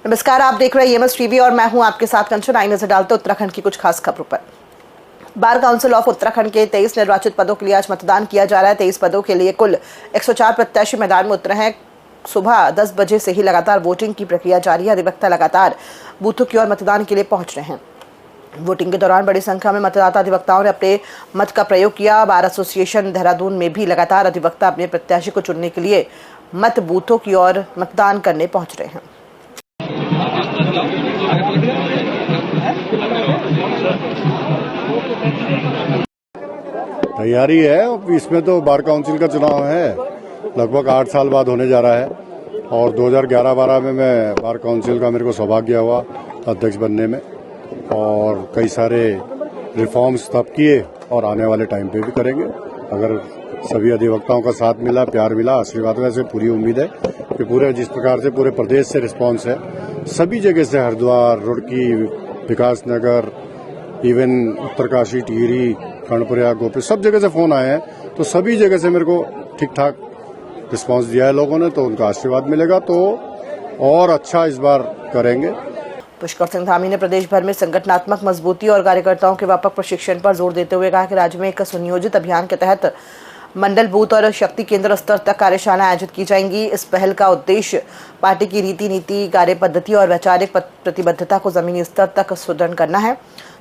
नमस्कार, आप देख रहे हैं एमएस टीवी और मैं हूं आपके साथ कंचन। आई नजर डालते उत्तराखंड की कुछ खास खबरों पर। बार काउंसिल ऑफ उत्तराखंड के 23 निर्वाचित पदों के लिए आज मतदान किया जा रहा है। 23 पदों के लिए कुल 104 प्रत्याशी मैदान में उतरे हैं। सुबह 10 बजे से ही लगातार वोटिंग की प्रक्रिया जारी है। अधिवक्ता लगातार बूथों की ओर मतदान के लिए पहुंच रहे हैं। वोटिंग के दौरान बड़ी संख्या में मतदाता अधिवक्ताओं ने अपने मत का प्रयोग किया। बार एसोसिएशन देहरादून में भी लगातार अधिवक्ता अपने प्रत्याशी को चुनने के लिए मत बूथों की ओर मतदान करने पहुंच रहे हैं। तैयारी है। इसमें तो बार काउंसिल का चुनाव है, लगभग 8 साल बाद होने जा रहा है और 2011-12 में मैं बार काउंसिल का मेरे को सौभाग्य हुआ अध्यक्ष बनने में और कई सारे रिफॉर्म्स तब किए और आने वाले टाइम पे भी करेंगे। अगर सभी अधिवक्ताओं का साथ मिला, प्यार मिला, आशीर्वाद में से पूरी उम्मीद है कि पूरे जिस प्रकार से पूरे प्रदेश से रिस्पांस है, सभी जगह से हरिद्वार, रुड़की, विकास नगर, इवन उत्तरकाशी, टिहरी, कर्णप्रयाग, गोपी, सब जगह से फोन आए हैं, तो सभी जगह से मेरे को ठीक ठाक रिस्पांस दिया है लोगों ने, तो उनका आशीर्वाद मिलेगा तो और अच्छा इस बार करेंगे। पुष्कर सिंह धामी ने प्रदेश भर में संगठनात्मक मजबूती और कार्यकर्ताओं के व्यापक प्रशिक्षण पर जोर देते हुए कहा कि राज्य में एक सुनियोजित अभियान के तहत मंडल बूथ और शक्ति केंद्र स्तर तक कार्यशालाएं आयोजित की जाएंगी। इस पहल का उद्देश्य पार्टी की रीति नीति, कार्य पद्धति और वैचारिक प्रतिबद्धता को जमीनी स्तर तक सुदृढ़ करना है,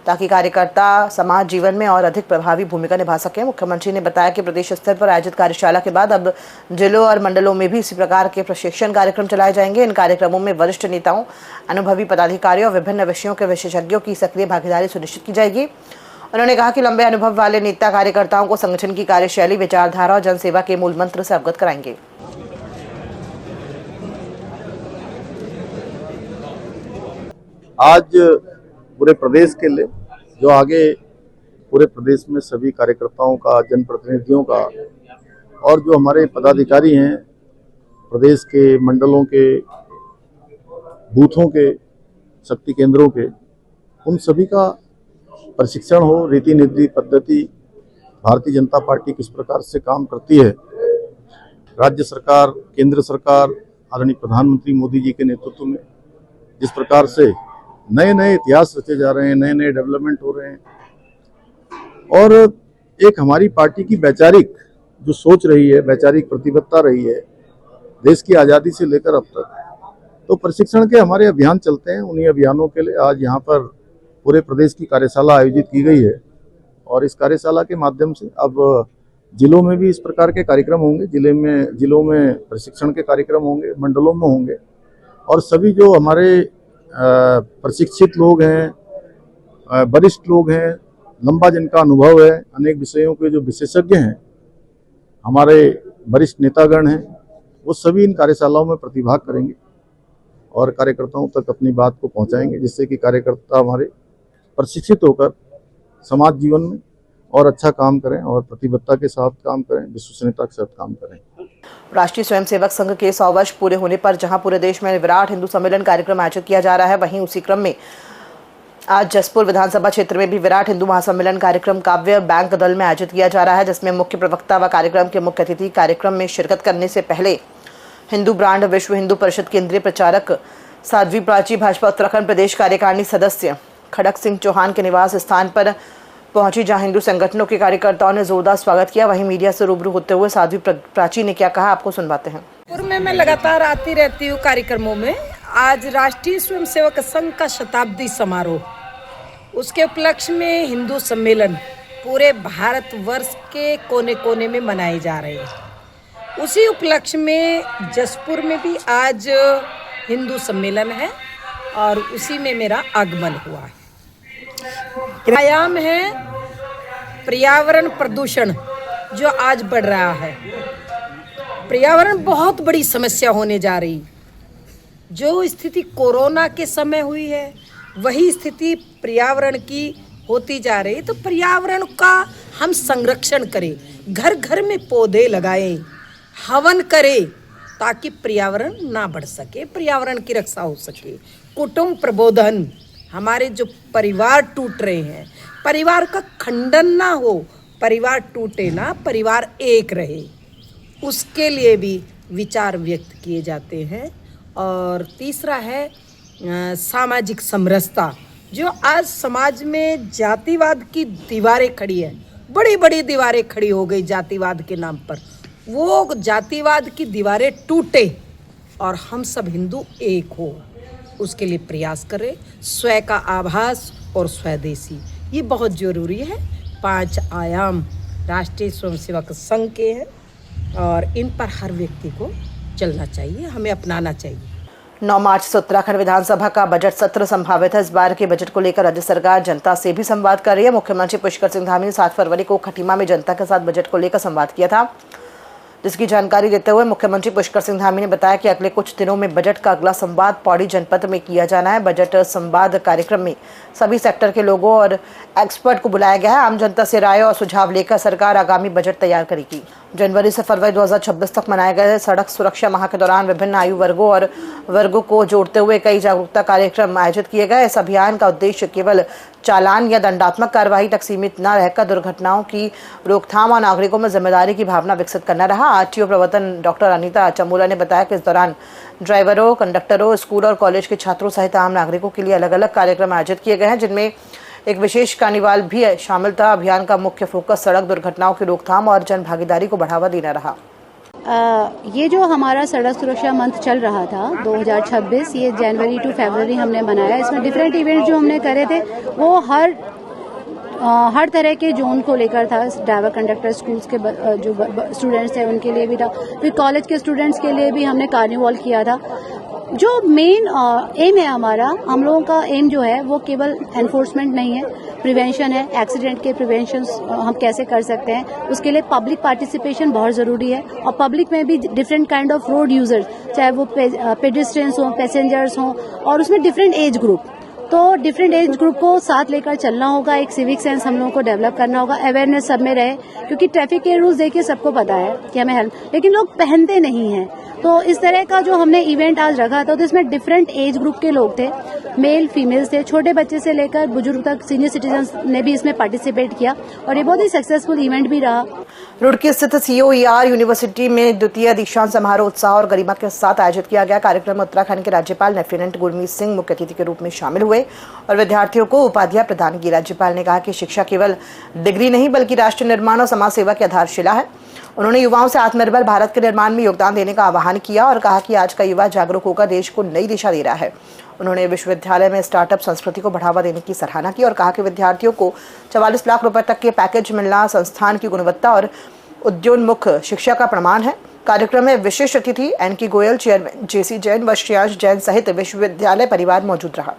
ताकि कार्यकर्ता समाज जीवन में और अधिक प्रभावी भूमिका निभा सके। मुख्यमंत्री ने बताया कि प्रदेश स्तर पर आयोजित कार्यशाला के बाद अब जिलों और मंडलों में भी इसी प्रकार के प्रशिक्षण कार्यक्रम चलाए जाएंगे। इन कार्यक्रमों में वरिष्ठ नेताओं, अनुभवी पदाधिकारियों और विभिन्न विषयों के विशेषज्ञों की सक्रिय भागीदारी सुनिश्चित की जाएगी। उन्होंने कहा कि लंबे अनुभव वाले नेता कार्यकर्ताओं को संगठन की कार्यशैली, विचारधारा और जनसेवा के मूल मंत्र से अवगत कराएंगे। आज पूरे प्रदेश के लिए जो आगे पूरे प्रदेश में सभी कार्यकर्ताओं का, जनप्रतिनिधियों का और जो हमारे पदाधिकारी हैं प्रदेश के, मंडलों के, बूथों के, शक्ति केंद्रों के, उन सभी का प्रशिक्षण हो। रीति नीति, पद्धति, भारतीय जनता पार्टी किस प्रकार से काम करती है, राज्य सरकार, केंद्र सरकार, आदरणीय प्रधानमंत्री मोदी जी के नेतृत्व में जिस प्रकार से नए नए इतिहास रचे जा रहे हैं, नए नए डेवलपमेंट हो रहे हैं, और एक हमारी पार्टी की वैचारिक जो सोच रही है, वैचारिक प्रतिबद्धता रही है देश की आज़ादी से लेकर अब तक, तो प्रशिक्षण के हमारे अभियान चलते हैं। उन्हीं अभियानों के लिए आज यहाँ पर पूरे प्रदेश की कार्यशाला आयोजित की गई है और इस कार्यशाला के माध्यम से अब जिलों में भी इस प्रकार के कार्यक्रम होंगे। जिलों में प्रशिक्षण के कार्यक्रम होंगे, मंडलों में होंगे, और सभी जो हमारे प्रशिक्षित लोग हैं, वरिष्ठ लोग हैं, लंबा जिनका अनुभव है, अनेक विषयों के जो विशेषज्ञ हैं, हमारे वरिष्ठ नेतागण हैं, वो सभी इन कार्यशालाओं में प्रतिभाग करेंगे और कार्यकर्ताओं तक अपनी बात को पहुंचाएंगे, जिससे कि कार्यकर्ता हमारे प्रशिक्षित होकर समाज जीवन में और अच्छा काम करें और प्रतिबद्धता के साथ काम करें, विश्वसनीयता के साथ काम करें। राष्ट्रीय स्वयंसेवक संघ के 100 वर्ष पूरे होने पर जहां पूरे देश में विराट हिंदू सम्मेलन कार्यक्रम आयोजित किया जा रहा है, वहीं उसी क्रम में आज जसपुर विधानसभा क्षेत्र में भी विराट हिंदू महासम्मेलन कार्यक्रम काव्य बैंक दल में आयोजित किया जा रहा है, जिसमें मुख्य प्रवक्ता व कार्यक्रम के मुख्य अतिथि कार्यक्रम में शिरकत करने से पहले हिंदू ब्रांड विश्व हिंदू परिषद केंद्रीय प्रचारक साध्वी प्राची, भाजपा उत्तराखंड प्रदेश कार्यकारिणी सदस्य खड़क सिंह चौहान के निवास स्थान पर पहुंची, जहां हिंदू संगठनों के कार्यकर्ताओं ने जोरदार स्वागत किया। वहीं मीडिया से रूबरू होते हुए साध्वी प्राची ने क्या कहा, आपको सुनवाते हैं। में मैं लगातार आती रहती हूँ कार्यक्रमों में। आज राष्ट्रीय स्वयंसेवक संघ का शताब्दी समारोह, उसके उपलक्ष्य में हिंदू सम्मेलन पूरे भारतवर्ष के कोने कोने में मनाए जा रहे हैं। उसी उपलक्ष्य में जसपुर में भी आज हिंदू सम्मेलन है और उसी में मेरा आगमन हुआ है। आयाम है पर्यावरण प्रदूषण जो आज बढ़ रहा है। पर्यावरण बहुत बड़ी समस्या होने जा रही। जो स्थिति कोरोना के समय हुई है, वही स्थिति पर्यावरण की होती जा रही। तो पर्यावरण का हम संरक्षण करें, घर घर में पौधे लगाएं, हवन करें, ताकि पर्यावरण ना बढ़ सके, पर्यावरण की रक्षा हो सके। कुटुंब प्रबोधन, हमारे जो परिवार टूट रहे हैं, परिवार का खंडन ना हो, परिवार टूटे ना, परिवार एक रहे, उसके लिए भी विचार व्यक्त किए जाते हैं। और तीसरा है सामाजिक समरसता, जो आज समाज में जातिवाद की दीवारें खड़ी है, बड़ी बड़ी दीवारें खड़ी हो गई जातिवाद के नाम पर, वो जातिवाद की दीवारें टूटे और हम सब हिंदू एक हो, उसके लिए प्रयास करें। स्वयं का आभास और स्वदेशी, ये बहुत ज़रूरी है। 5 आयाम राष्ट्रीय स्वयंसेवक संघ के हैं और इन पर हर व्यक्ति को चलना चाहिए, हमें अपनाना चाहिए। 9 मार्च से उत्तराखंड विधानसभा का बजट सत्र संभावित है। इस बार के बजट को लेकर राज्य सरकार जनता से भी संवाद कर रही है। मुख्यमंत्री पुष्कर सिंह धामी ने 7 फरवरी को खटीमा में जनता के साथ बजट को लेकर संवाद किया था, जिसकी जानकारी देते हुए मुख्यमंत्री पुष्कर सिंह धामी ने बताया कि अगले कुछ दिनों में बजट का अगला संवाद पौड़ी जनपद में किया जाना है। बजट संवाद कार्यक्रम में सभी सेक्टर के लोगों और एक्सपर्ट को बुलाया गया है। आम जनता से राय और सुझाव लेकर सरकार आगामी बजट तैयार करेगी। जनवरी से फरवरी 2026 तक मनाए गए सड़क सुरक्षा माह के दौरान विभिन्न आयु वर्गों और वर्गों को जोड़ते हुए कई जागरूकता कार्यक्रम आयोजित किए गए। इस अभियान का उद्देश्य केवल चालान या दंडात्मक कार्रवाई तक सीमित न रहकर दुर्घटनाओं की रोकथाम और नागरिकों में जिम्मेदारी की भावना विकसित करना रहा। आरटीओ प्रवर्तन डॉक्टर अनीता चमोला ने बताया कि इस दौरान ड्राइवरों, कंडक्टरों, स्कूल और कॉलेज के छात्रों सहित आम नागरिकों के लिए अलग अलग कार्यक्रम आयोजित किए गए हैं, जिनमें एक विशेष कार्निवाल भी शामिल था। अभियान का मुख्य फोकस सड़क दुर्घटनाओं की रोकथाम और जन भागीदारी को बढ़ावा देना रहा। ये जो हमारा सड़क सुरक्षा मंथ चल रहा था 2026, ये जनवरी टू फरवरी हमने मनाया। इसमें डिफरेंट इवेंट जो हमने करे थे वो हर तरह के जोन को लेकर था। ड्राइवर, कंडक्टर, स्कूल्स के जो स्टूडेंट्स थे उनके लिए भी था, फिर कॉलेज के स्टूडेंट्स के लिए भी हमने कार्निवल किया था। जो मेन एम है हमारा, हम लोगों का एम जो है वो केवल एनफोर्समेंट नहीं है, प्रिवेंशन है। एक्सीडेंट के प्रिवेंशन हम कैसे कर सकते हैं, उसके लिए पब्लिक पार्टिसिपेशन बहुत ज़रूरी है। और पब्लिक में भी different kind of road users, चाहे वो पेडेस्ट्रियंस हों, पैसेंजर्स हों, और उसमें डिफरेंट एज ग्रुप, तो डिफरेंट एज ग्रुप को साथ लेकर चलना होगा। एक सिविक सेंस हम लोगों को डेवलप करना होगा, अवेयरनेस सब में रहे, क्योंकि ट्रैफिक के रूल्स देखिए सबको पता है कि हमें हेल्प, लेकिन लोग पहनते नहीं हैं। तो इस तरह का जो हमने इवेंट आज रखा था, तो इसमें डिफरेंट एज ग्रुप के लोग थे, मेल फीमेल्स थे, छोटे बच्चे से लेकर बुजुर्ग तक, सीनियर सिटीजन ने भी इसमें पार्टिसिपेट किया और ये बहुत ही सक्सेसफुल इवेंट भी रहा। रुड़की स्थित COER यूनिवर्सिटी में द्वितीय दीक्षांत समारोह उत्साह और गरिमा के साथ आयोजित किया गया। कार्यक्रम में उत्तराखंड के राज्यपाल लेफ्टिनेंट गुरमीत सिंह मुख्य अतिथि के रूप में शामिल हुए और विद्यार्थियों को उपाधियां प्रदान की। राज्यपाल ने कहा कि शिक्षा केवल डिग्री नहीं बल्कि राष्ट्र निर्माण और समाज सेवा की आधारशिला है। उन्होंने युवाओं से आत्मनिर्भर भारत के निर्माण में योगदान देने का आह्वान किया और कहा कि आज का युवा जागरूक होकर देश को नई दिशा दे रहा है। उन्होंने विश्वविद्यालय में स्टार्टअप संस्कृति को बढ़ावा देने की सराहना की और कहा कि विद्यार्थियों को 44 लाख रुपए तक के पैकेज मिलना संस्थान की गुणवत्ता और उद्योन्मुख शिक्षा का प्रमाण है। कार्यक्रम में विशेष अतिथि NK Goyal, chairman JC Jain व श्रेयांश जैन सहित विश्वविद्यालय परिवार मौजूद रहा।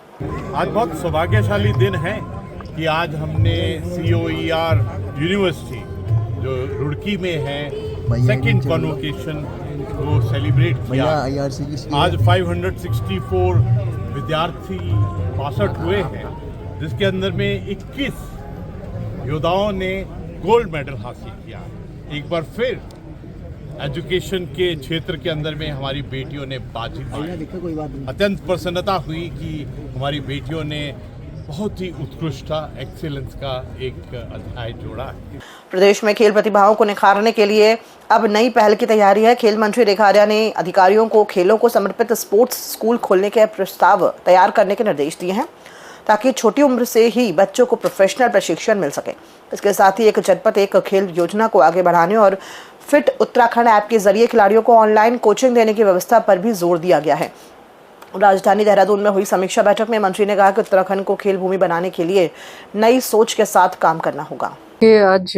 आज बहुत सौभाग्यशाली दिन है कि आज हमने COER यूनिवर्सिटी जो रुड़की में है सेकंड कॉन्वोकेशन को सेलिब्रेट किया। आज 564 विद्यार्थी पास आउट हुए हैं, जिसके अंदर में 21 योद्धाओं ने गोल्ड मेडल हासिल किया। एक बार फिर एजुकेशन के क्षेत्र के अंदर में हमारी बेटियों ने बाजी मारी। अत्यंत प्रसन्नता हुई कि हमारी बेटियों ने बहुत ही उत्कृष्टता, एक्सीलेंस का एक अध्याय जोड़ा है। प्रदेश में खेल प्रतिभाओं को निखारने के लिए अब नई पहल की तैयारी है। खेल मंत्री रेखा आर्या ने अधिकारियों को खेलों को समर्पित स्पोर्ट्स स्कूल खोलने के प्रस्ताव तैयार करने के निर्देश दिए हैं, ताकि छोटी उम्र से ही बच्चों को प्रोफेशनल प्रशिक्षण मिल सके। इसके साथ ही एक जनपद एक खेल योजना को आगे बढ़ाने और फिट उत्तराखंड ऐप के जरिए खिलाड़ियों को ऑनलाइन कोचिंग देने की व्यवस्था पर भी जोर दिया गया है। राजधानी देहरादून में हुई समीक्षा बैठक में मंत्री ने कहा कि उत्तराखंड को खेल भूमि बनाने के लिए नई सोच के साथ काम करना होगा। आज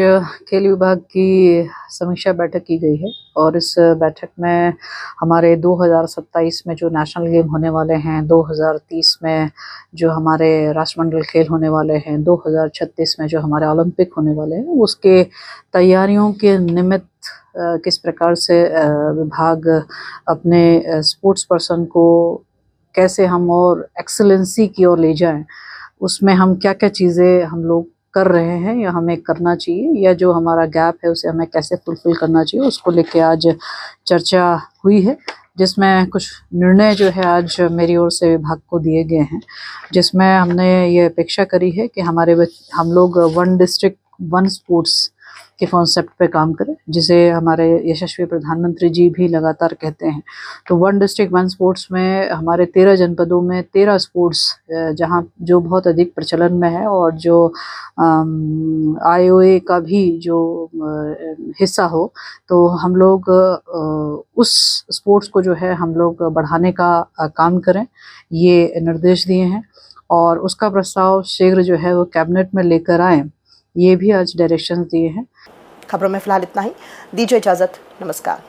खेल विभाग की समीक्षा बैठक की गई है और इस बैठक में हमारे 2027 में जो नेशनल गेम होने वाले हैं, 2030 में जो हमारे राष्ट्रमंडल खेल होने वाले हैं, 2036 में जो हमारे ओलंपिक होने वाले हैं, उसके तैयारियों के निमित्त किस प्रकार से विभाग अपने स्पोर्ट्स पर्सन को कैसे हम और एक्सेलेंसी की ओर ले जाएं, उसमें हम क्या क्या चीज़ें हम लोग कर रहे हैं या हमें करना चाहिए, या जो हमारा गैप है उसे हमें कैसे फुलफिल करना चाहिए, उसको लेके आज चर्चा हुई है, जिसमें कुछ निर्णय जो है आज मेरी ओर से विभाग को दिए गए हैं, जिसमें हमने ये अपेक्षा करी है कि हम लोग 1 डिस्ट्रिक्ट 1 स्पोर्ट्स के कॉन्सेप्ट पे काम करें, जिसे हमारे यशस्वी प्रधानमंत्री जी भी लगातार कहते हैं। तो वन डिस्ट्रिक्ट वन स्पोर्ट्स में हमारे 13 जनपदों में 13 स्पोर्ट्स जहां जो बहुत अधिक प्रचलन में है और जो IOA का भी जो हिस्सा हो, तो हम लोग उस स्पोर्ट्स को जो है हम लोग बढ़ाने का काम करें, ये निर्देश दिए हैं। और उसका प्रस्ताव शीघ्र जो है वो कैबिनेट में लेकर आए, ये भी आज डायरेक्शन दिए हैं। खबरों में फिलहाल इतना ही। दीजिए इजाजत। नमस्कार।